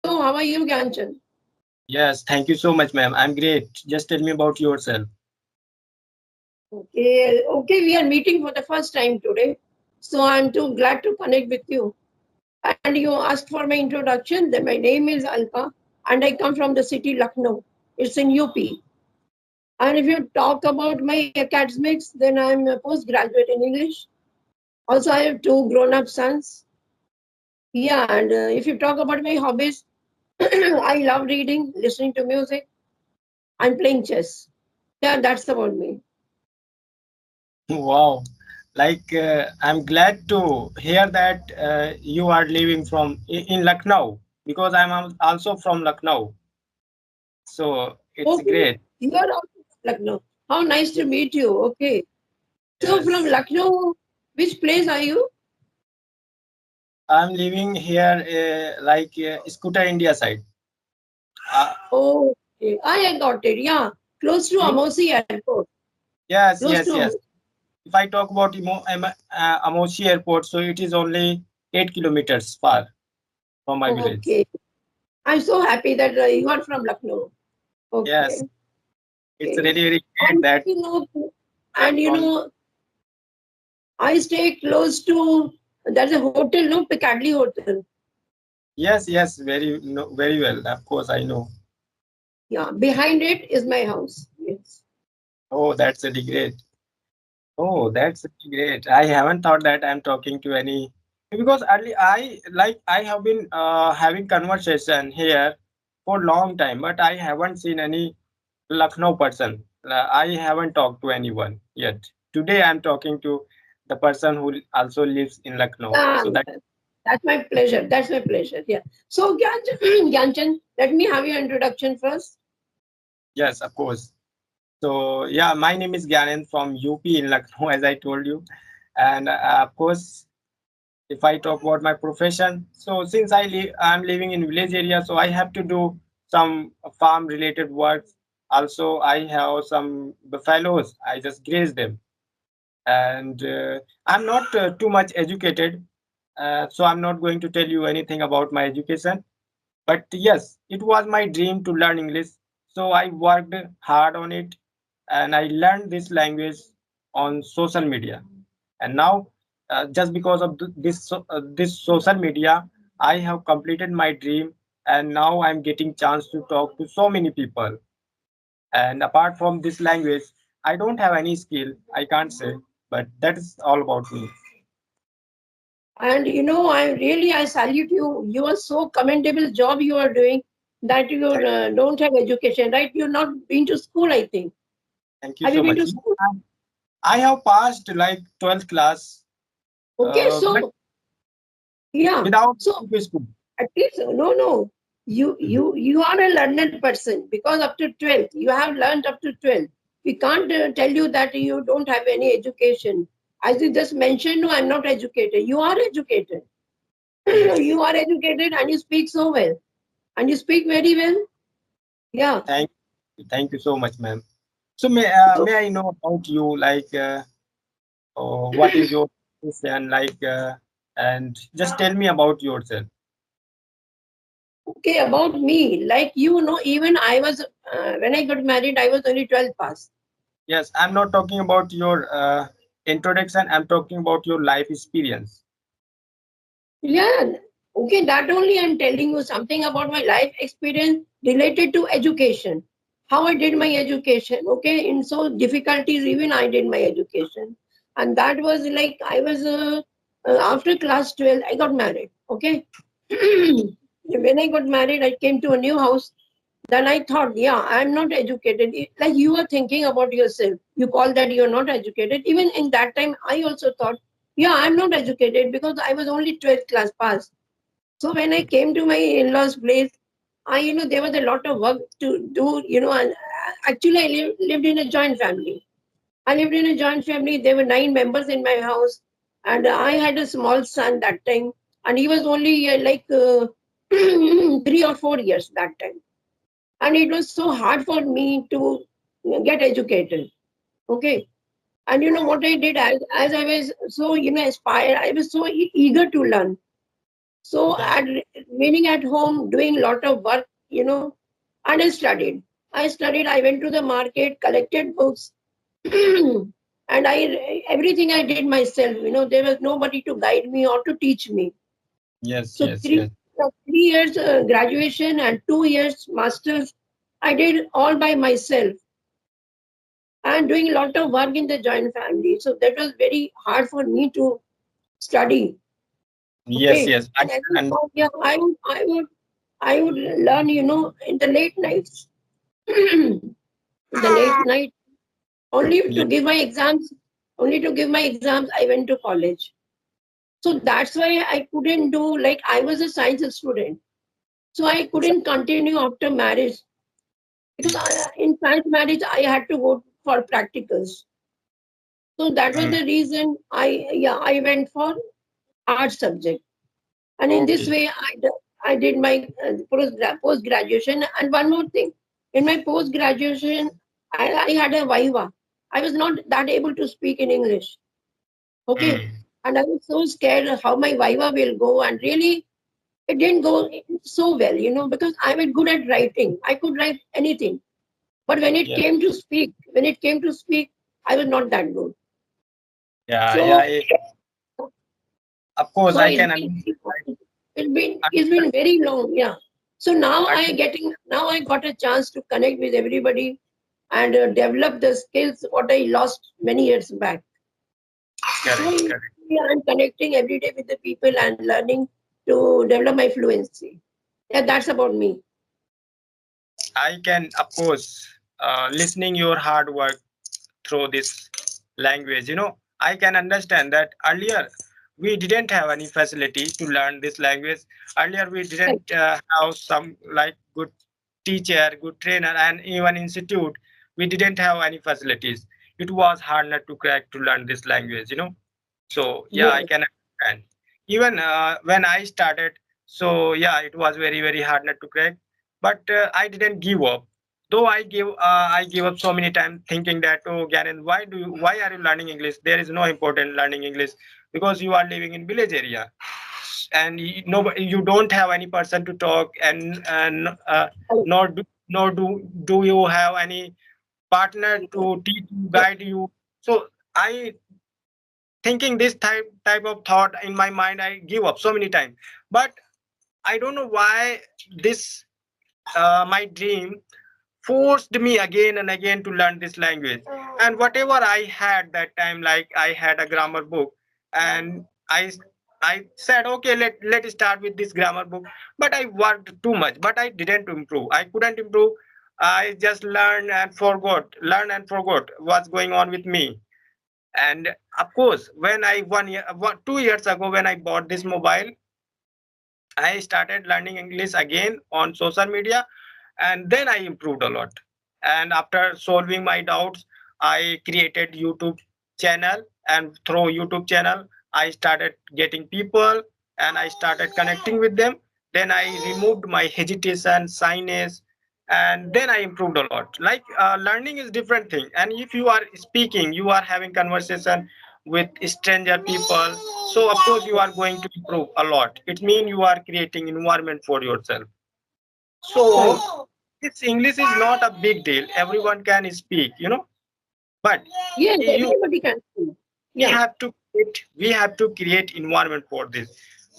So, how are you, Gyanchan? Yes, thank you so much, ma'am. I'm great. Just tell me about yourself. Okay, we are meeting for the first time today. So, I'm too glad to connect with you. And you asked for my introduction. Then, my name is Alka, and I come from the city Lucknow. It's in UP. And if you talk about my academics, then I'm a postgraduate in English. Also, I have two grown up sons. Yeah, and if you talk about my hobbies, I love reading, listening to music, and playing chess. Yeah, that's about me. Wow. I'm glad to hear that you are living in Lucknow because also from Lucknow. So it's Okay, great. you are also from Lucknow. How nice to meet you. Okay, so from Yes. Lucknow, which place are you? I'm living here Scooter India side. Uh, Oh, okay. I got it. Yeah, close to you- Amosi Airport. yes, Close to yes, yes. Amosi. If I talk about Amosi Airport, so it is only 8 kilometers far from my village. Okay, I'm so happy that you are from Lucknow. Yes, Okay, it's okay. really very great And that you know, I'm and you from. know, I stay close to. There's a hotel, no Piccadilly Hotel. Yes, yes, very no, very well. Of course, I know. Yeah, behind it is my house. Yes. Oh, that's really great. Oh, that's really great. I haven't thought that I'm talking to any because early I have been having conversation here for long time, but I haven't seen any Lucknow person. I haven't talked to anyone yet. Today I'm talking to the person who also lives in Lucknow. Yeah, So that that's my pleasure. That's my pleasure. Yeah. So, Gyanchan, let me have your introduction first. yes, of course. So yeah, my name is Gyanen from UP in Lucknow, as I told you. And of course, if I talk about my profession, so since I'm living in village area, so I have to do some farm related work. Also, I have some buffaloes. I just graze them, and I'm not too much educated, so I'm not going to tell you anything about my education. But yes, it was my dream to learn English, so I worked hard on it, and I learned this language on social media. And now, just because of this social media, I have completed my dream, and now I'm getting chance to talk to so many people. And apart from this language, I don't have any skill. I can't say, but that is all about me. And I salute you. You are so commendable job you are doing that you Thank, don't have education, right? You're not been to school, I think. thank you Have you so been much. to school? I have passed like 12th class, Okay, but so yeah. without So school. at least no. You are a learned person because up to 12th you have learned up to 12th. We can't tell you that you don't have any education. As you just mentioned, no, I'm not educated. You are educated. Yes. You are educated and you speak so well. And you speak very well. Yeah. Thank you so much, ma'am. So So, may I know about you, what is your profession, and just tell me about yourself. okay, about me, like even I was, when I got married, I was only 12 past. Yes, I'm not talking about your introduction. I'm talking about your life experience. Yeah. Okay, that only I'm telling you something about my life experience related to education. How I did my education. Okay, in so difficulties, even I did my education. And that was like I was after class 12, I got married. Okay. When I got married, I came to a new house. Then I thought, yeah, I'm not educated. Like you are thinking about yourself. You call that you're not educated. Even in that time, I also thought, yeah, I'm not educated because I was only 12th class pass. So when I came to my in-laws' place, there was a lot of work to do, and actually I lived in a joint family. I lived in a joint family. There were 9 members in my house, and I had a small son that time, and he was only 3 or 4 years that time. And it was so hard for me to get educated. Okay. And you know what I did as I was so, aspired, I was so eager to learn. So Yes. remaining at home, doing lot of work, and I studied. I went to the market, collected books, and everything I did myself. There was nobody to guide me or to teach me. Yes, So yes, three, yes. 3 years graduation and 2 years masters, I did all by myself and doing a lot of work in the joint family. So that was very hard for me to study. Yes, Okay, yes. and every time, yeah, I would learn, in the late nights, in the late night, only to Yeah, give my exams. Only to give my exams, I went to college. So that's why I couldn't do, like, I was a science student. So I couldn't continue after marriage because in science marriage, I had to go for practicals. So that was mm, the reason I went for art subject. And in this okay. way, I did my post graduation. And one more thing, in my post graduation, I had a viva. I was not that able to speak in English. Okay. Mm, And I was so scared how my viva will go. And really, it didn't go so well, because I was good at writing. I could write anything. But yeah, when it came to speak, I was not that good. yeah, yeah. So, Of course, so I it's can been, it's understand. been very long. Yeah. So I now I got a chance to connect with everybody and develop the skills what I lost many years back. So correct, correct. I'm connecting every day with the people and learning to develop my fluency. Yeah, that's about me. I can, of course, listening your hard work through this language. I can understand that earlier we didn't have any facility to learn this language. Earlier we Right. didn't have some like good teacher, good trainer, and even institute. We didn't have any facilities. It was hard not to crack to learn this language. So yeah, I Yes. can understand. Even when I started, so yeah, it was very very hard not to crack. But I didn't give up. Though I give up so many times thinking that, oh Garen, why are you learning English? There is no important learning English because you are living in village area and you don't have any person to talk and Right. nor do you have any partner to teach you, guide you. So I thinking this type of thought in my mind, I give up so many times. But I don't know why this my dream forced me again and again to learn this language. And whatever I had that time, like I had a grammar book, and I said, okay, let start with this grammar book. But I worked too much, but I didn't improve. I couldn't improve. I just learned and forgot what's going on with me. And of course, when I 2 years ago, when I bought this mobile, I started learning English again on social media, and then I improved a lot. And after solving my doubts, I created YouTube channel, and through YouTube channel, I started getting people, and I started connecting with them. Then I removed my hesitation, shyness, and then I improved a lot. Like learning is different thing, and if you are speaking, you are having conversation with stranger people, so of course you are going to improve a lot. It means you are creating environment for yourself. Right. So this English is not a big deal, everyone can speak. But Yes, you everybody can speak. we Yeah. have to create environment for this.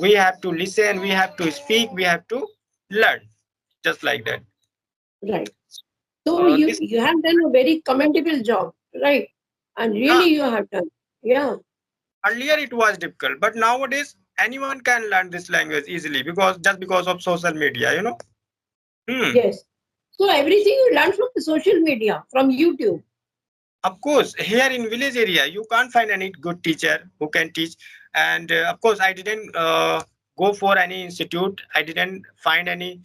We have to listen, we have to speak, we have to learn, just like that. Right. So you This you have done a very commendable job, right? And uh, really you have done. Yeah. earlier it was difficult, but nowadays anyone can learn this language easily because of social media. Hmm. Yes. So everything you learn from the social media, from YouTube. Of course, here in village area, you can't find any good teacher who can teach. And of course, I didn't go for any institute. I didn't find any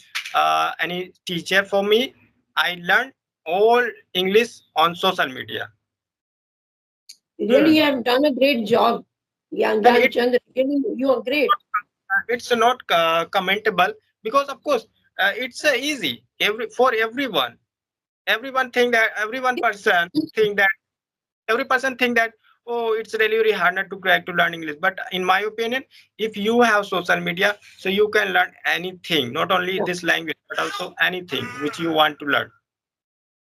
teacher for me. I learned all English on social media. Really, Hmm. you have done a great job. Yeah, And it Gyan really, you are great. it's not commentable because of course it's easy for everyone. Everyone think that every person think that oh, it's really very harder to crack to learn English. But in my opinion, if you have social media, so you can learn anything, not only Yeah. this language, but also anything which you want to learn.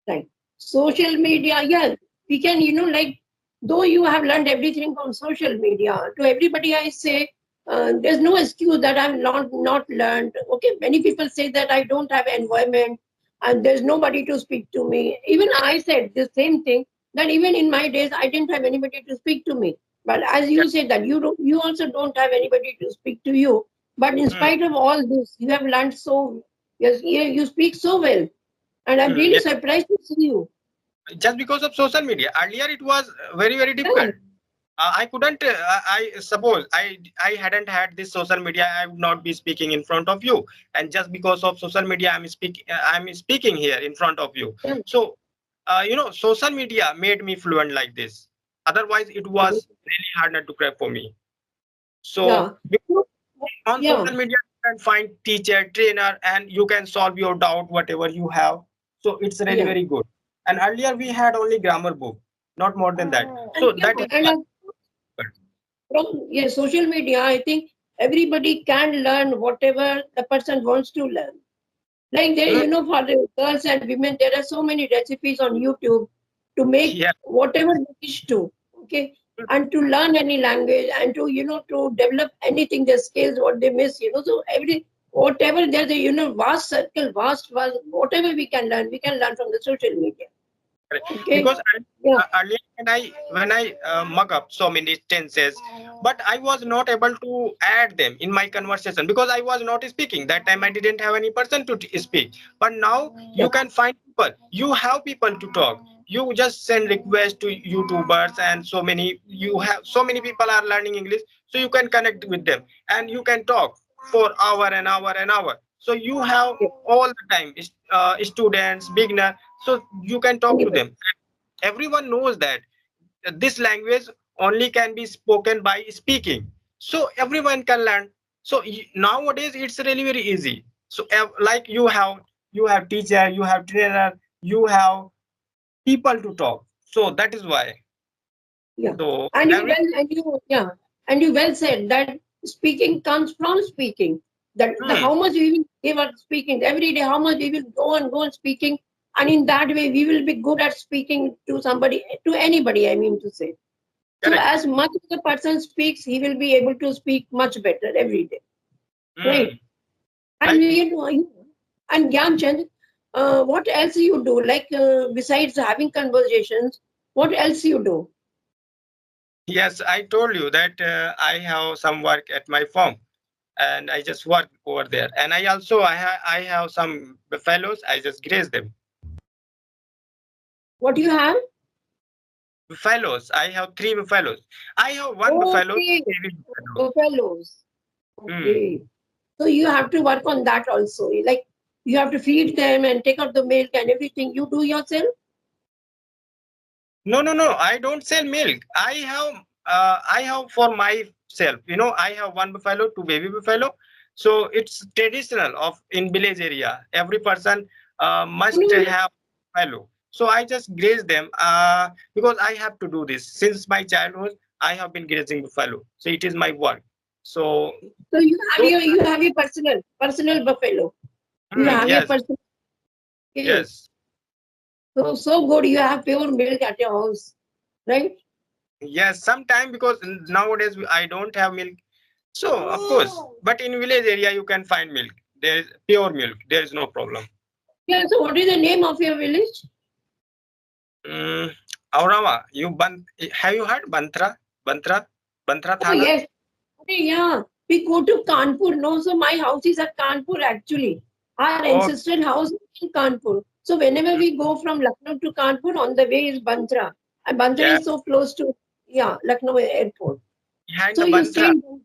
Right. Social media, yeah, we can, like, though you have learned everything from social media, to everybody I say, there's no excuse that I'm not learned. Okay, many people say that I don't have environment and there's nobody to speak to me. Even I said the same thing, that even in my days I didn't have anybody to speak to me. But as you said that you also don't have anybody to speak to you. But in Hmm, spite of all this, you have learned so, yes, you speak so well. And I'm really yeah. surprised to see you. Just because of social media. Earlier, it was very, very Yeah, difficult. I couldn't. I suppose I hadn't had this social media, I would not be speaking in front of you. And just because of social media, I'm speaking here in front of you. yeah, So, social media made me fluent like this. Otherwise, it was really harder to crack for me. So, yeah. So, on yeah, social media, you can find teacher, trainer, and you can solve your doubt, whatever you have. So it's really yeah. very good. And earlier we had only grammar book, not more than that. And, So that is and why. from social media, I think everybody can learn whatever the person wants to learn. Like there, Mm, for the girls and women, there are so many recipes on YouTube to make yeah. whatever they wish to. Okay. And to learn any language and to, to develop anything, the skills, what they miss, so whatever there's a, vast circle, vast, whatever we can learn from the social media. Correct. Okay. Because Yeah. earlier when I mug up so many tenses, but I was not able to add them in my conversation because I was not speaking. That time I didn't have any person to speak. But now Yeah. you can find people. You have people to talk. You just send requests to YouTubers and so many. You have so many people are learning English, so you can connect with them and you can talk for hour and hour and hour. So you have Yeah. all the time. Students, beginner, so you can talk to Anybody. them. Everyone knows that this language only can be spoken by speaking, so everyone can learn. So nowadays it's really very easy. So like you have teacher, you have trainer, you have people to talk, so that is why. Yeah. So And you every well and you yeah. And you well said that speaking comes from speaking. That the hmm, how much we will give at speaking every day, how much we will go on speaking, and in that way we will be good at speaking to somebody, to anybody, I mean to say. So correct. as much as the person speaks, he will be able to speak much better every day. Hmm. Right. And Like and Gyanchand, what else you do? Like besides having conversations, what else you do? yes, I told you that I have some work at my firm and I just work over there, and I have some fellows, I just graze them. What do you have? Buffaloes. I have three buffaloes. I have one buffalo, Okay, baby buffalo. buffaloes. Hmm. Okay. So you have to work on that also. Like you have to feed them and take out the milk and everything. You do yourself? No, no, no. I don't sell milk. I have for myself. I have one buffalo, two baby buffalo. So it's traditional of in village area. Every person No, must no. have buffalo. So I just graze them because I have to do this since my childhood. I have been grazing buffalo. So it is my work. So, So so you have your personal buffalo. You have your yes, personal. Okay. yes. So good. You have pure milk at your house, right? Yes, sometime because nowadays I don't have milk. So of course, but in village area you can find milk. There is pure milk. There is no problem. Yeah. So what is the name of your village? Mm, Aurava, have you heard Bantra? Bantra? Bantra Oh Thana? yes. Okay, yeah. We go to Kanpur. No, so my house is at Kanpur actually. Our Oh, ancestral house is in Kanpur. So whenever we go from Lucknow to Kanpur, on the way is Bandra. And Bandra yeah. is so close to, yeah, Lucknow airport. Behind So the you stay Bantra, in.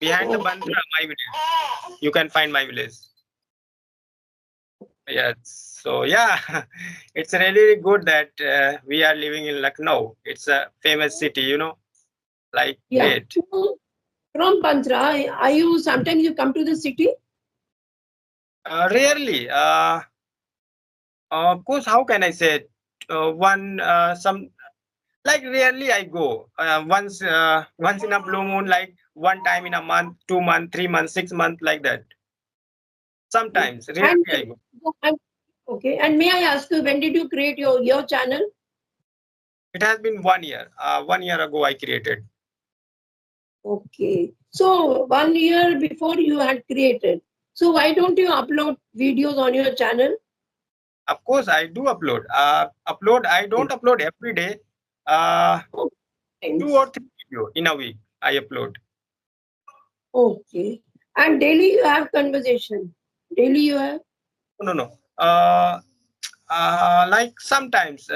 behind the Okay. Bantra, my village. You can find my village. Yes. So yeah, it's really good that we are living in Lucknow. It's a famous city, like Yeah. great. So from Bandra, are you sometimes you come to the city? Rarely. Of course, how can I say it? One some Like rarely I go. Once in a blue moon, like one time in a month, 2 months, 3 months, 6 months, like that. Sometimes, rarely And I go. and- okay, and may I ask you, when did you create your channel? It has been 1 year. 1 year ago, I created. Okay, so 1 year before you had created. So why don't you upload videos on your channel? Of course, I do upload. I don't upload every day. Uh, Oh, 2 or 3 video in a week. I upload. okay, and daily you have conversation. Daily you have. No, no, no. Like sometimes,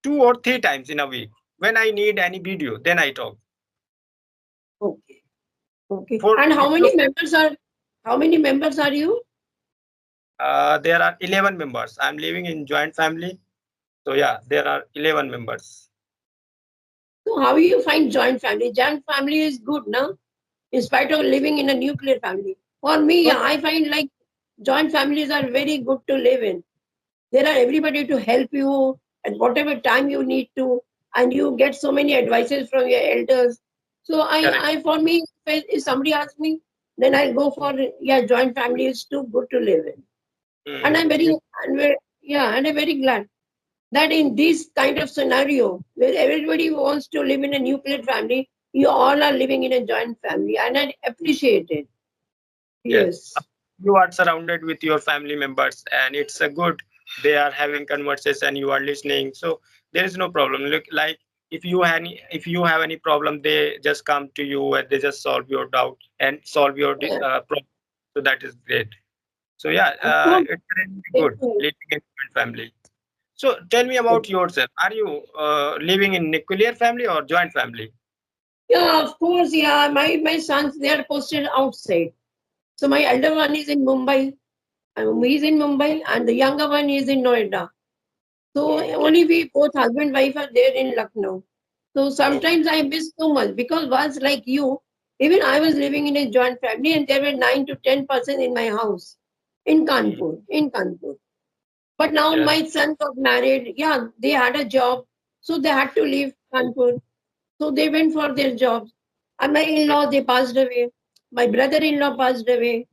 2 or 3 times in a week. When I need any video, then I talk. Okay, okay. For And video, how many members are you? there are 11 members. I'm living in joint family. So yeah, there are 11 members. So how you find joint family? Joint family is good, no? In spite of living in a nuclear family. For me, No, yeah, I find like joint families are very good to live in. There are everybody to help you at whatever time you need to, and you get so many advices from your elders. So correct. for me, if somebody asks me, then I'll go for, yeah, joint family is too good to live in. And Mm, you, and I'm very glad that in this kind of scenario where everybody wants to live in a nuclear family, you all are living in a joint family, and I appreciate it. yes. Yes. You are surrounded with your family members, and it's a good. They are having conversation. You are listening, so there is no problem. Look, like if you have any problem, they just come to you and they just solve your doubt and solve your Yeah, problem. So that is great. So yeah, of course. it's really good Definitely. living in joint family. So tell me about yourself. Are you living in nuclear family or joint family? Yeah, of course. Yeah, my sons, they are posted outside. So my elder one is in Mumbai. He's in Mumbai, and the younger one is in Noida. So Okay. only we both husband wife are there in Lucknow. So Oh, sometimes I miss so much because once like you, even I was living in a joint family, and there were 9 to 10 persons in my house in mm, Kanpur. In Kanpur. But now yes. my son got married. Yeah, they had a job, so they had to leave Kanpur. So they went for their jobs. And my in-law, they passed away. My brother-in-law passed away.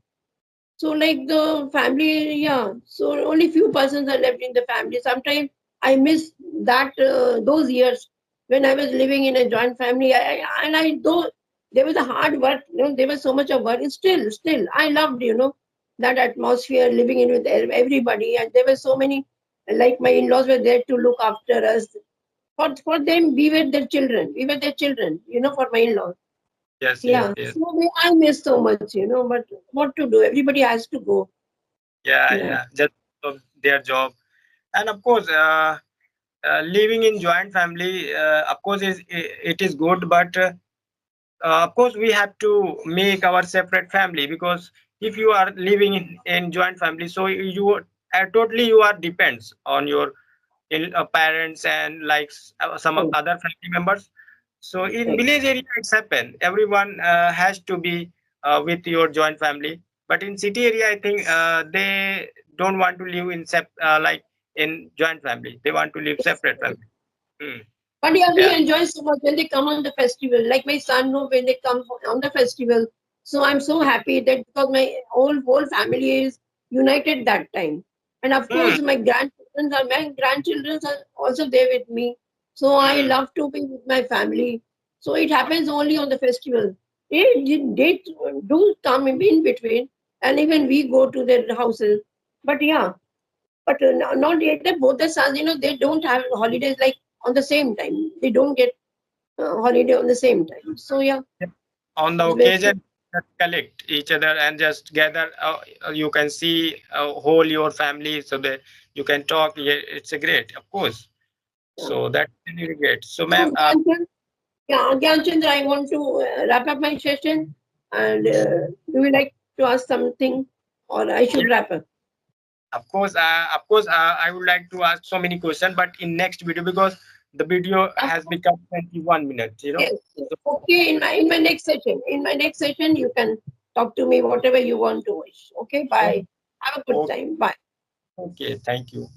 So like the family, yeah. So only few persons are left in the family. Sometimes I miss that those years when I was living in a joint family. And I though there was a hard work, there was so much of work. Still, I loved, that atmosphere, living in with everybody. And there were so many, like my in-laws were there to look after us. For them, we were their children. We were their children, for my in-laws. Yes, yes, Yeah. yes. So I miss so much, but what to do? Everybody has to go. Yeah, Yeah. yeah. Just of their job. And of course, living in joint family, of course, it is good, but of course, we have to make our separate family because if you are living in joint family, so totally you are depends on your parents and like some Right. other family members. So in Right. village area, it's happen. Everyone has to be with your joint family. But in city area, I think they don't want to live like in joint family. They want to live Yes. separate family. Hmm. But yeah, we Yeah. enjoy so much when they come on the festival. Like my son, know when they come on the festival. So I'm so happy that because my whole family is united that time. And of Hmm. course, my grandchildren are also there with me. So I Hmm. love to be with my family. So it happens only on the festival. They do come in between, and even we go to their houses. But yeah, but not yet. Both the sons, they don't have holidays like on the same time. They don't get holiday on the same time. So yeah, On the it's very occasion, just collect each other and just gather. You can see whole your family, so that you can talk. Yeah, it's a great, of course. yeah. So that's really great. So, ma'am, So Gyanchand, yeah, Gyanchand, I want to wrap up my session. And do you like to ask something, or I should yeah, wrap up? I would like to ask so many questions, but in next video because the video Of has course, become 21 minutes. yes. Yes. So, Okay, in my next session, you can talk to me whatever you want to wish. Okay, oh, bye. Have a good okay, time. Bye. okay, thank you.